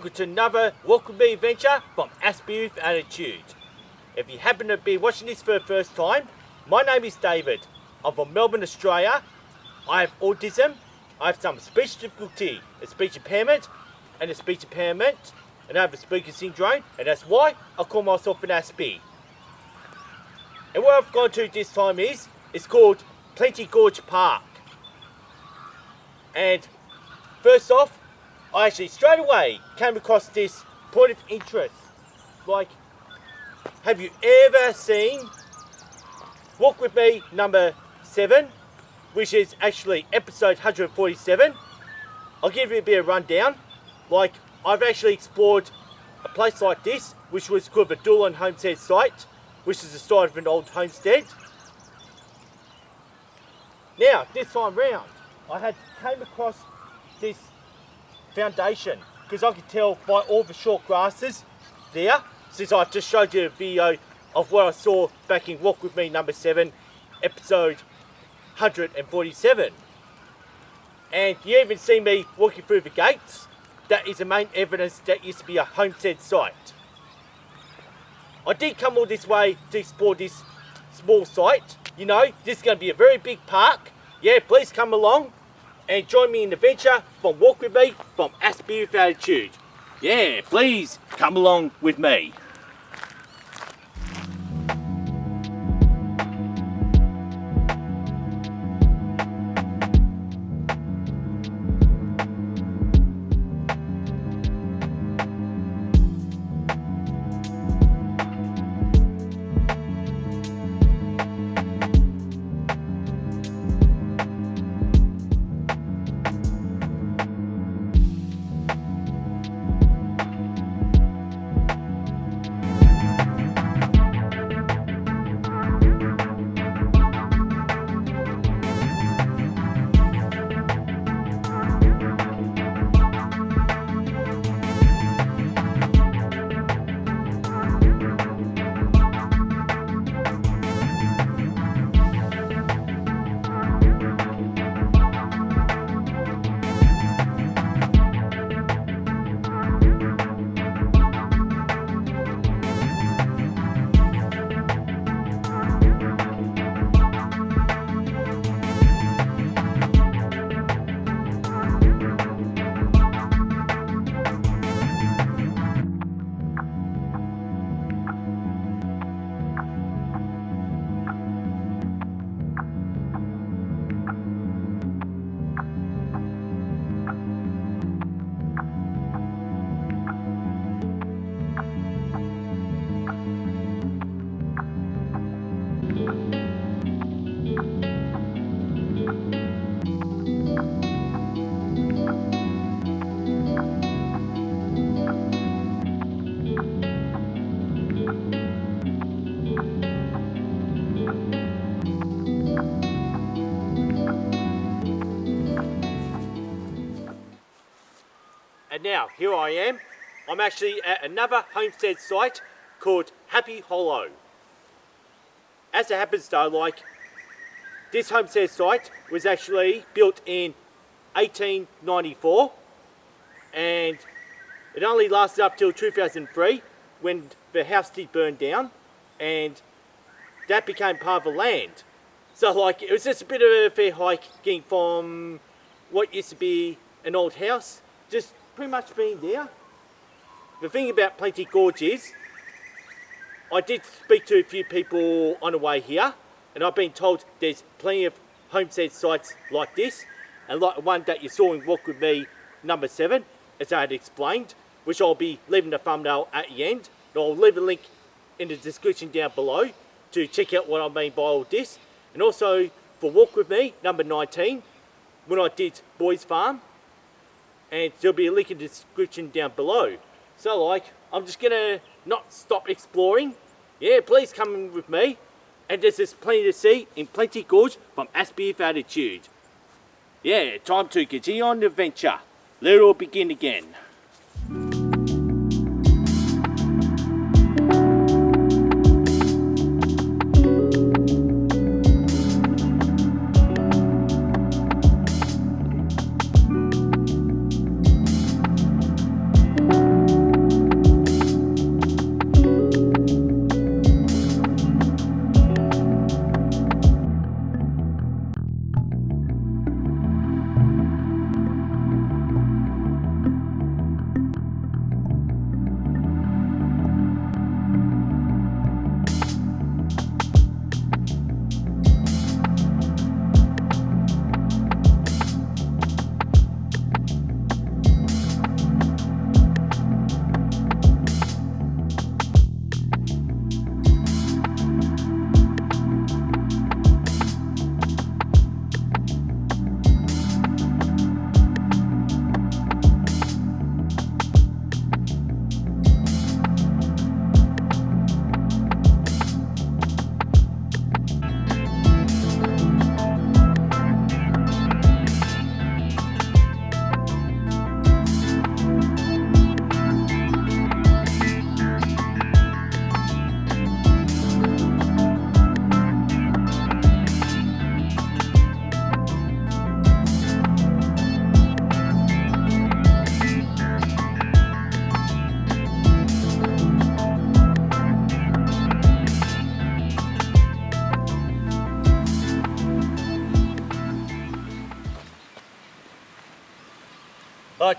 welcome to another Walk With Me adventure from Aspie with Attitude. If you happen to be watching this for the first time, my name is David. I'm from Melbourne, Australia. I have autism, I have some speech difficulty, a speech impairment, and I have a speaker syndrome, and that's why I call myself an Aspie. And where I've gone to this time it's called Gorge Park. And first off, I actually straight away came across this point of interest. Like, have you ever seen Walk With Me number 7, which is actually episode 147? I'll give you a bit of rundown. Like, I've actually explored a place like this, which was called the Doolan Homestead site, which is the site of an old homestead. Now, this time round, I had came across this foundation, because I could tell by all the short grasses there, since I've just showed you a video of what I saw back in Walk With Me number 7, episode 147. And you even see me walking through the gates. That is the main evidence that used to be a homestead site. I did come all this way to explore this small site. You know, this is going to be a very big park. Yeah, please come along and join me in the adventure from Walk With Me from Aspie with Attitude. Yeah, please come along with me. And now, here I am. I'm actually at another homestead site called Happy Hollow. As it happens though, like, this homestead site was actually built in 1894 and it only lasted up till 2003 when the house did burn down and that became part of the land. So like, it was just a bit of a fair hike getting from what used to be an old house, just pretty much being there. The thing about Gorge is, I did speak to a few people on the way here, and I've been told there's plenty of homestead sites like this, and like the one that you saw in Walk With Me number 7, as I had explained, which I'll be leaving the thumbnail at the end, and I'll leave a link in the description down below to check out what I mean by all this. And also for Walk With Me number 19, when I did Boys Farm, and there'll be a link in the description down below. So like, I'm just gonna not stop exploring. Yeah, please come with me. And there's just plenty to see in Gorge from Aspie with Attitude. Yeah, time to continue on the adventure. Let it all begin again.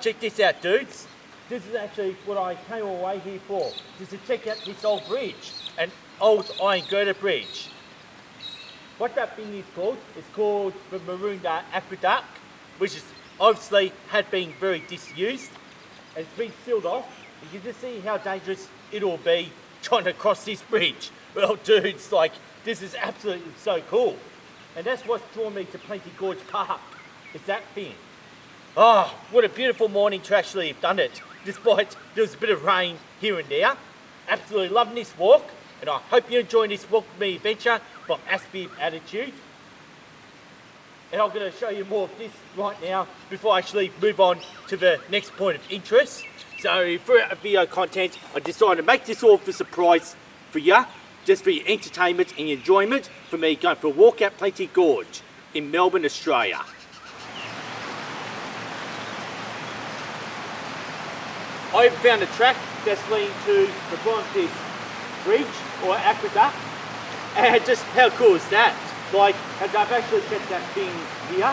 Check this out, dudes. This is actually what I came all the way here for. Just to check out this old bridge. An old iron girder bridge. What that thing is called the Maroondah Aqueduct, which is obviously had been very disused. And it's been sealed off. You can just see how dangerous it'll be trying to cross this bridge. Well, dudes, like, this is absolutely so cool. And that's what's drawn me to Plenty Gorge Park. It's that thing. Oh, what a beautiful morning to actually have done it. Despite there was a bit of rain here and there. Absolutely loving this walk. And I hope you're enjoying this walk with me adventure from Aspie Attitude. And I'm going to show you more of this right now before I actually move on to the next point of interest. So throughout the video content, I decided to make this all for surprise for you, just for your entertainment and enjoyment, for me going for a walk at Plenty Gorge in Melbourne, Australia. I found a track that's leading to the bottom of this bridge or aqueduct, and just how cool is that? Like, I've actually kept that thing here.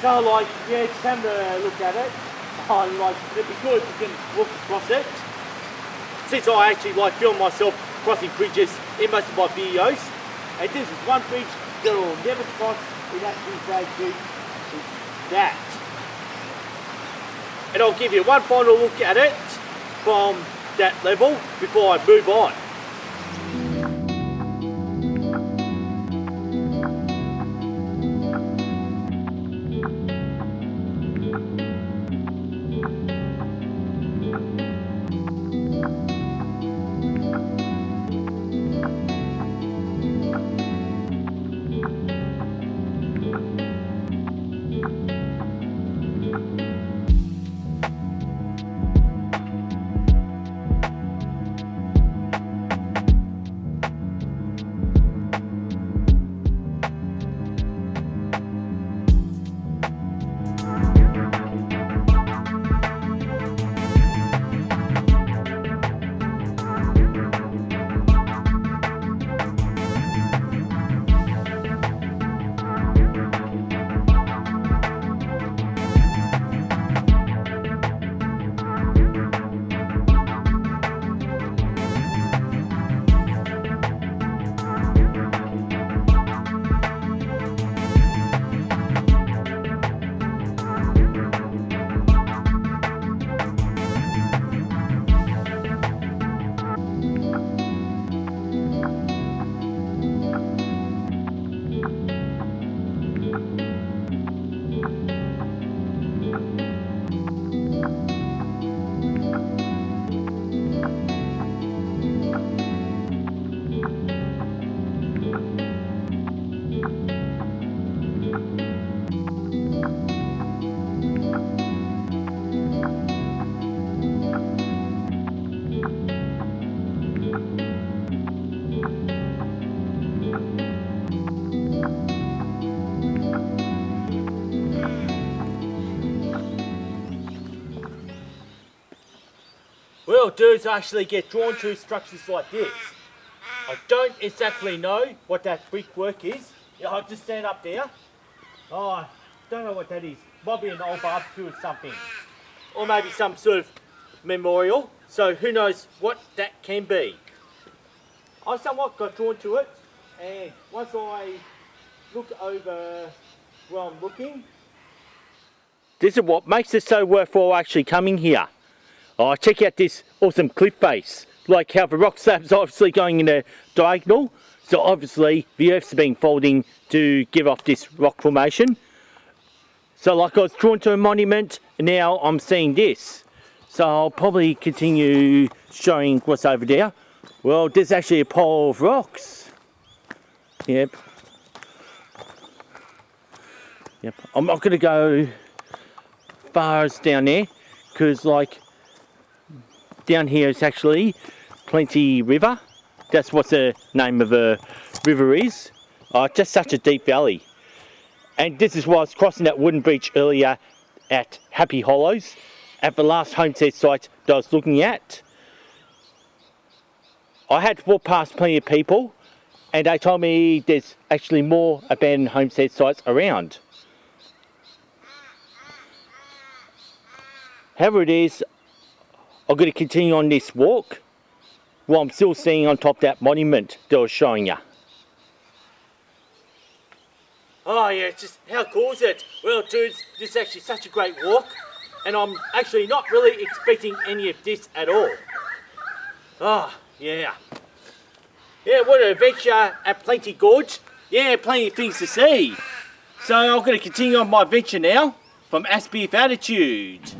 So like, yeah, just having a look at it. Like, it'd be good if you can walk across it. Since I actually like film myself crossing bridges in most of my videos, and this is one bridge that will never cross in actually bridge is that. And I'll give you one final look at it from that level before I move on. Well, dudes actually get drawn to structures like this. I don't exactly know what that brickwork is. I'll just stand up there. Oh, I don't know what that is. Might be an old barbecue or something. Or maybe some sort of memorial. So who knows what that can be. I somewhat got drawn to it. And once I look over where I'm looking, this is what makes it so worthwhile actually coming here. Oh, check out this awesome cliff face. Like how the rock slab's obviously going in a diagonal. So obviously the earth's been folding to give off this rock formation. So like I was drawn to a monument, and now I'm seeing this. So I'll probably continue showing what's over there. Well, there's actually a pile of rocks. Yep. I'm not going to go far as down there, because like down here is actually Plenty River. That's what the name of the river is. Just such a deep valley. And this is why I was crossing that wooden bridge earlier at Happy Hollows, at the last homestead site that I was looking at. I had to walk past plenty of people, and they told me there's actually more abandoned homestead sites around. However it is, I'm going to continue on this walk while I'm still seeing on top that monument that I was showing you. Oh yeah, it's just, how cool is it? Well dudes, this is actually such a great walk, and I'm actually not really expecting any of this at all. Oh yeah. Yeah, what an adventure at Plenty Gorge. Yeah, plenty of things to see. So I'm going to continue on my adventure now from Aspie with Attitude.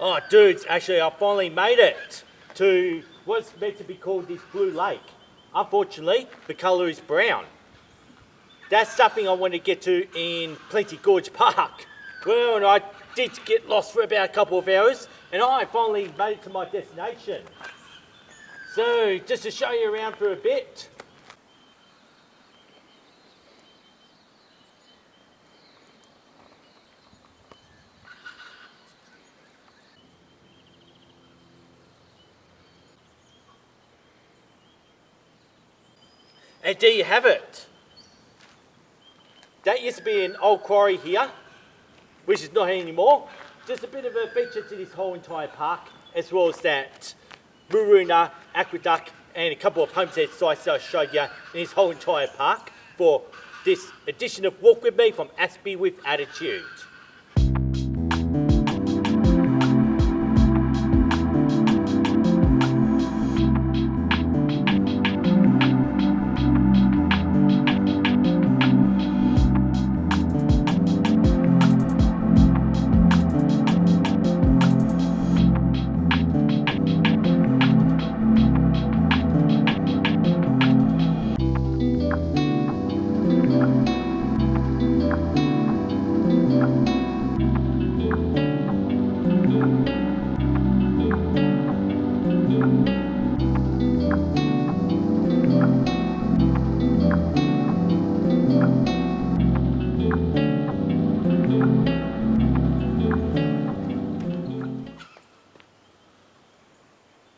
Oh dudes, actually I finally made it to what's meant to be called this blue lake. Unfortunately, the colour is brown. That's something I want to get to in Plenty Gorge Park. Well, and I did get lost for about a couple of hours, and I finally made it to my destination. So, just to show you around for a bit. And there you have it. That used to be an old quarry here, which is not anymore. Just a bit of a feature to this whole entire park, as well as that Maruna aqueduct and a couple of homestead sites that I showed you in this whole entire park for this edition of Walk With Me from Aspie with Attitude.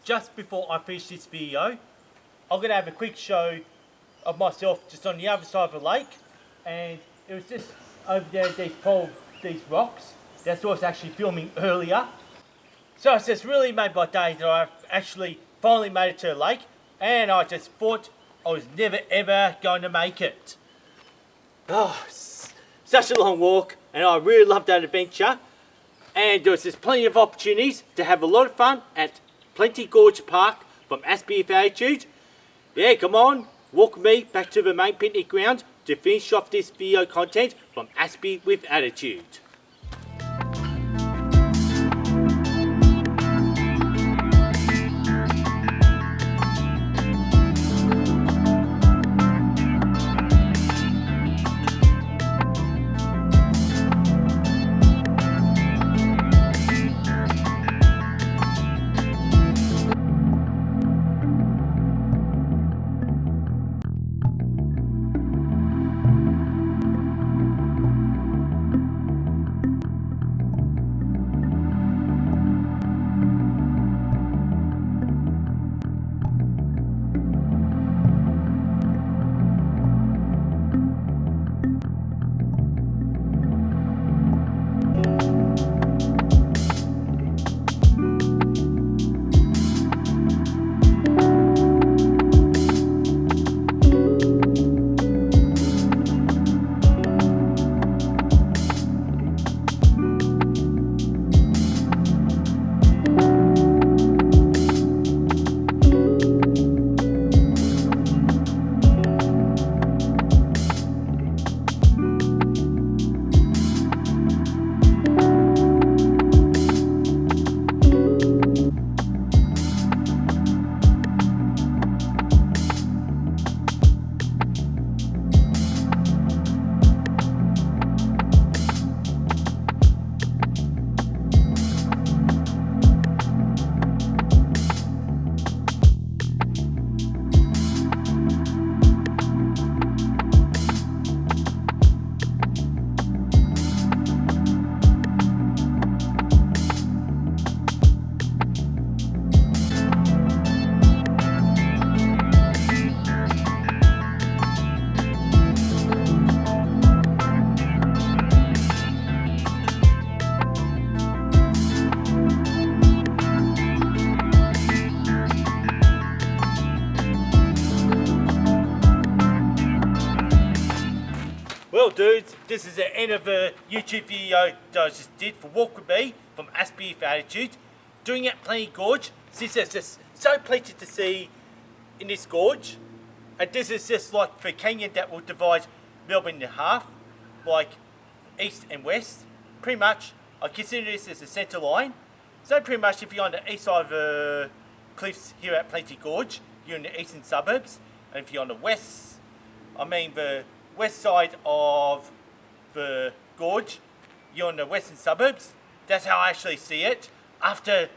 Just before I finish this video, I'm going to have a quick show of myself just on the other side of the lake, and it was just over there, these rocks. That's what I was actually filming earlier. So it's just really made my day that I've actually finally made it to the lake, and I just thought I was never ever going to make it. Oh, such a long walk, and I really loved that adventure. And there was just plenty of opportunities to have a lot of fun at Plenty Gorge Park from Aspie with Attitude. Yeah, come on, walk with me back to the main picnic ground to finish off this video content from Aspie with Attitude. Well dudes, this is the end of the YouTube video that I just did for Walk With Me from Aspie for Attitude. Doing it at Plenty Gorge, since there's just so plenty to see in this gorge. And this is just like the canyon that will divide Melbourne in half, like east and west. Pretty much, I consider this as the centre line. So pretty much if you're on the east side of the cliffs here at Plenty Gorge, you're in the eastern suburbs. And if you're on the west, the west side of the gorge, you're in the western suburbs. That's how I actually see it. After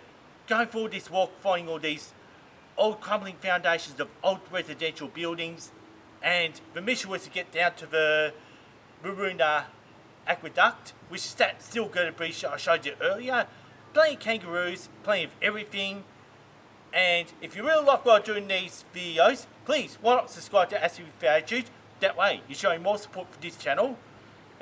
going through this walk, finding all these old crumbling foundations of old residential buildings, and the mission was to get down to the Maruna aqueduct, which is that still good to bridge I showed you earlier. Plenty of kangaroos, plenty of everything. And if you really like what I'm doing these videos, please why not subscribe to Aspie for Attitude. That way you're showing more support for this channel.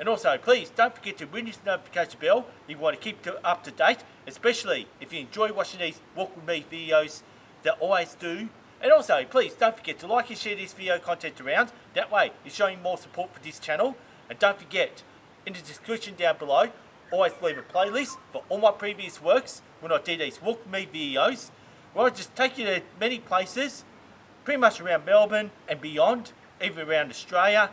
And also please don't forget to ring this notification bell if you want to keep up to date, especially if you enjoy watching these Walk With Me videos that I always do. And also please don't forget to like and share this video content around. That way you're showing more support for this channel. And don't forget, in the description down below, always leave a playlist for all my previous works when I do these Walk With Me videos, where I just take you to many places, pretty much around Melbourne and beyond, even around Australia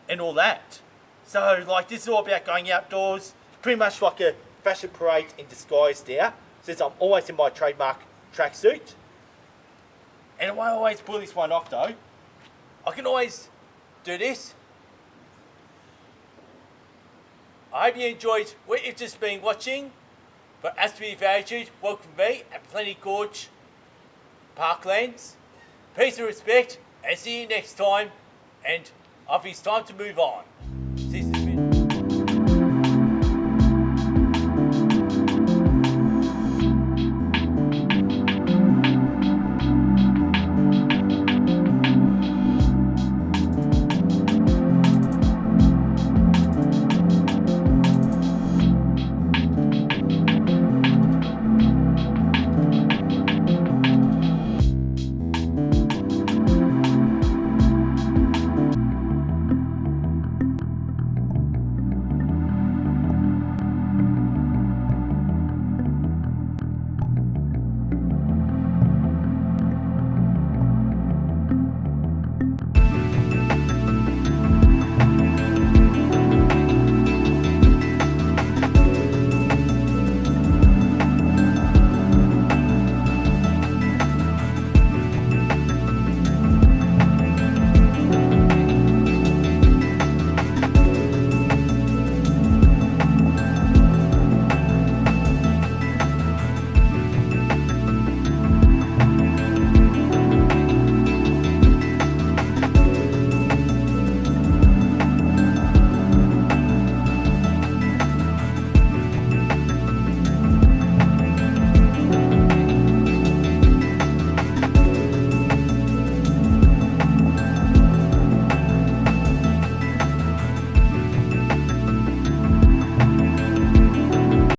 and all that. So like this is all about going outdoors, pretty much like a fashion parade in disguise there, since I'm always in my trademark tracksuit. And I always pull this one off though. I can always do this. I hope you enjoyed what you've just been watching for Aspie for Attitude, Walk With Me at Plenty Gorge Parklands. Peace and respect, and see you next time. And I think it's time to move on.